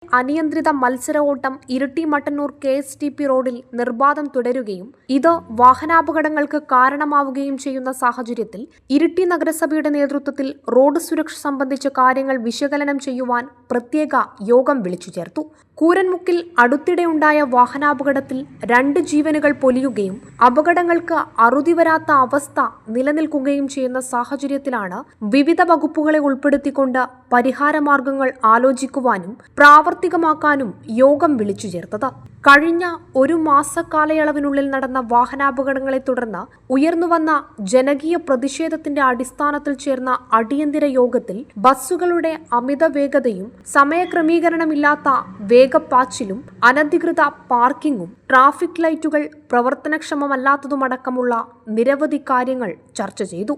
അനിയന്ത്രിത മത്സര ഓട്ടം ഇരിട്ടി മട്ടന്നൂർ KSTP റോഡിൽ നിർബാധം തുടരുകയും ഇത് വാഹനാപകടങ്ങൾക്ക് കാരണമാവുകയും ചെയ്യുന്ന സാഹചര്യത്തിൽ ഇരിട്ടി നഗരസഭയുടെ നേതൃത്വത്തിൽ റോഡ് സുരക്ഷ സംബന്ധിച്ച കാര്യങ്ങൾ വിശകലനം ചെയ്യുവാൻ പ്രത്യേക യോഗം വിളിച്ചു ചേർത്തു. കൂരൻമുക്കിൽ അടുത്തിടെയുണ്ടായ വാഹനാപകടത്തിൽ 2 ജീവനുകൾ പൊലിയുകയും അപകടങ്ങൾക്ക് അറുതി വരാത്ത അവസ്ഥ നിലനിൽക്കുകയും ചെയ്യുന്ന സാഹചര്യത്തിലാണ് വിവിധ വകുപ്പുകളെ ഉൾപ്പെടുത്തിക്കൊണ്ട് പരിഹാരമാർഗങ്ങൾ ആലോചിക്കുവാനും പ്രാവർത്തികമാക്കാനും യോഗം വിളിച്ചു ചേർത്തത്. കഴിഞ്ഞ 1 മാസക്കാലയളവിനുള്ളിൽ നടന്ന വാഹനാപകടങ്ങളെ തുടർന്ന് ഉയർന്നുവന്ന ജനകീയ പ്രതിഷേധത്തിന്റെ അടിസ്ഥാനത്തിൽ ചേർന്ന അടിയന്തര യോഗത്തിൽ ബസ്സുകളുടെ അമിത വേഗതയും സമയക്രമീകരണമില്ലാത്ത വേഗപ്പാച്ചിലും അനധികൃത പാർക്കിംഗും ട്രാഫിക് ലൈറ്റുകൾ പ്രവർത്തനക്ഷമമല്ലാത്തതുമടക്കമുള്ള നിരവധി കാര്യങ്ങൾ ചർച്ച ചെയ്തു.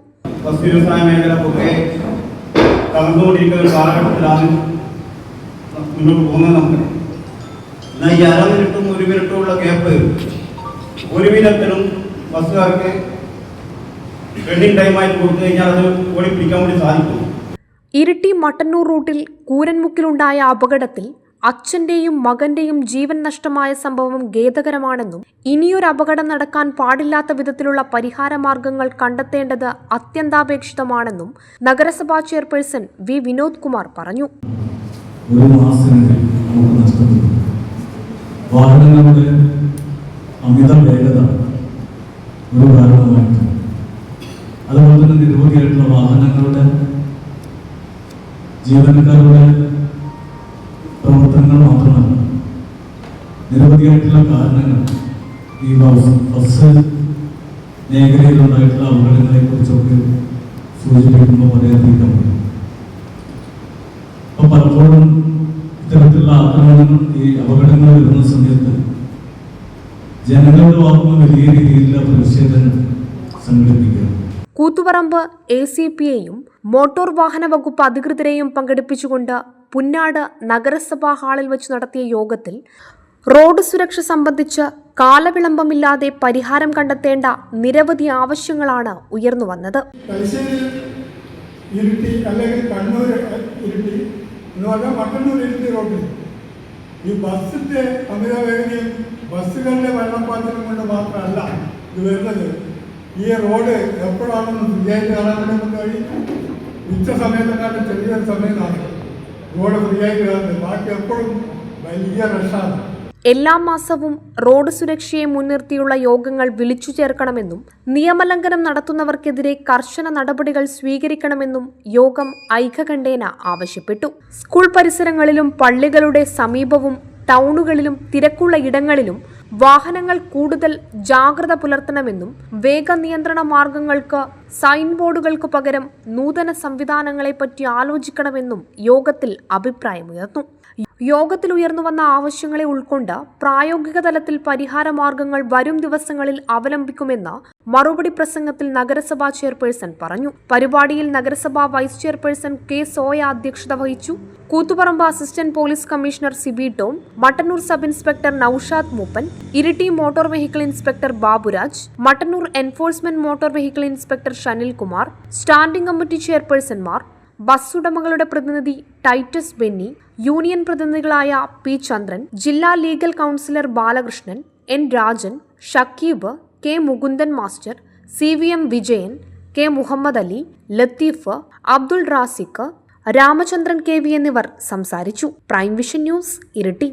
ഈ 1/2 മിനിറ്റും 1 മിനിറ്റും ഉള്ള ഗ്യാപ്പ് 1 മിനിറ്റിലും ബസ്സുകാർക്ക് റണ്ണിംഗ് ടൈമായിട്ട് കൊടുത്തു കഴിഞ്ഞാൽ അത് ഓടിപ്പിടിക്കാൻ വേണ്ടി സാധിക്കും. ഇരിട്ടി മട്ടന്നൂർ റൂട്ടിൽ കൂരൻമുക്കിലുണ്ടായ അപകടത്തിൽ അച്ഛന്റെയും മകന്റെയും ജീവൻ നഷ്ടമായ സംഭവം ഖേദകരമാണെന്നും ഇനിയൊരു അപകടം നടക്കാൻ പാടില്ലാത്ത വിധത്തിലുള്ള പരിഹാരമാർഗങ്ങൾ കണ്ടെത്തേണ്ടത് അത്യന്താപേക്ഷിതമാണെന്നും നഗരസഭാ ചെയർപേഴ്സൺ വി വിനോദ് കുമാർ പറഞ്ഞു. വാഹനങ്ങളുടെ അമിത വേഗത ഒരു കാരണമായിട്ട്, അതുപോലെ തന്നെ നിരവധിയായിട്ടുള്ള വാഹനങ്ങളുടെ ജീവനക്കാരുടെ പ്രവർത്തനങ്ങൾ മാത്രമല്ല, നിരവധിയായിട്ടുള്ള കാരണങ്ങൾ ഈ ബസ് മേഖലയിലുണ്ടായിട്ടുള്ള അപകടങ്ങളെ കുറിച്ചൊക്കെ സൂചിപ്പിക്കുമ്പോൾ വളരെയധികം അപ്പം പലപ്പോഴും ഇത്തരത്തിലുള്ള ആക്രമണങ്ങൾ ഈ അപകടങ്ങൾ വരുന്ന സമയത്ത് ജനങ്ങളുടെ ഭാഗത്ത് വലിയ രീതിയിലുള്ള പ്രതിഷേധങ്ങൾ സംഘടിപ്പിക്കുക. കൂത്തുപറമ്പ് ACPയെയും മോട്ടോർ വാഹന വകുപ്പ് അധികൃതരെയും പങ്കെടുപ്പിച്ചുകൊണ്ട് പുന്നാട് നഗരസഭാ ഹാളിൽ വെച്ച് നടത്തിയ യോഗത്തിൽ റോഡ് സുരക്ഷ സംബന്ധിച്ച് കാലവിളംബമില്ലാതെ പരിഹാരം കണ്ടെത്തേണ്ട നിരവധി ആവശ്യങ്ങളാണ് ഉയർന്നു വന്നത്. മട്ടന്നൂർ ഇരിട്ടി റോഡിൽ ഈ ബസ്സിന്റെ അമിത വേഗതയും ബസ്സുകളുടെ വെള്ളപ്പാത്തിനും കൊണ്ട് മാത്രമല്ല ഇത് വരുന്നത്. ഈ റോഡ് എപ്പോഴാണെന്ന് ഫ്രീ ആയിട്ട് കാണാൻ വേണ്ടി കഴിയും. ഉച്ച സമയത്തെക്കാളും ചെറിയൊരു സമയത്താണ് റോഡ് ഫ്രീ ആയിട്ട് കാണുന്നത്. ബാക്കി എപ്പോഴും വലിയ റഷാണ്. എല്ലാ മാസവും റോഡ് സുരക്ഷയെ മുൻനിർത്തിയുള്ള യോഗങ്ങൾ വിളിച്ചു ചേർക്കണമെന്നും നിയമലംഘനം നടത്തുന്നവർക്കെതിരെ കർശന നടപടികൾ സ്വീകരിക്കണമെന്നും യോഗം ഐക്യകണ്ഠേന ആവശ്യപ്പെട്ടു. സ്കൂൾ പരിസരങ്ങളിലും പള്ളികളുടെ സമീപവും ടൗണുകളിലും തിരക്കുള്ള ഇടങ്ങളിലും വാഹനങ്ങൾ കൂടുതൽ ജാഗ്രത പുലർത്തണമെന്നും വേഗനിയന്ത്രണ മാർഗങ്ങൾക്ക് സൈൻ ബോർഡുകൾക്ക് പകരം നൂതന സംവിധാനങ്ങളെപ്പറ്റി ആലോചിക്കണമെന്നും യോഗത്തിൽ അഭിപ്രായമുയർന്നു. യോഗത്തിൽ ഉയർന്നുവന്ന ആവശ്യങ്ങളെ ഉൾക്കൊണ്ട് പ്രായോഗിക തലത്തിൽ പരിഹാര മാർഗങ്ങൾ വരും ദിവസങ്ങളിൽ അവലംബിക്കുമെന്ന് മറുപടി പ്രസംഗത്തിൽ നഗരസഭാ ചെയർപേഴ്സൺ പറഞ്ഞു. പരിപാടിയിൽ നഗരസഭാ വൈസ് ചെയർപേഴ്സൺ K. സോയ അധ്യക്ഷത വഹിച്ചു. Koothuparamba assistant police commissioner Sibi Tom, Mattannur sub inspector Naushad Mooppan, Iritty motor vehicle inspector Baburaj, Mattannur enforcement motor vehicle inspector Shanil Kumar, standing committee ചെയർപേഴ്സൺമാർ, ബസ് ഉടമകളുടെ പ്രതിനിധി ടൈറ്റസ് ബെന്നി, യൂണിയൻ പ്രതിനിധികളായ P. ചന്ദ്രൻ, ജില്ലാ legal counsellor Balakrishnan, N. Rajan, Shakeeb, K. Mukundan master, CVM Vijayan, K. Muhammad Ali, Latheef, Abdul Raziq, Ramachandran KV എന്നിവർ സംസാരിച്ചു. Prime vision news, Iritty.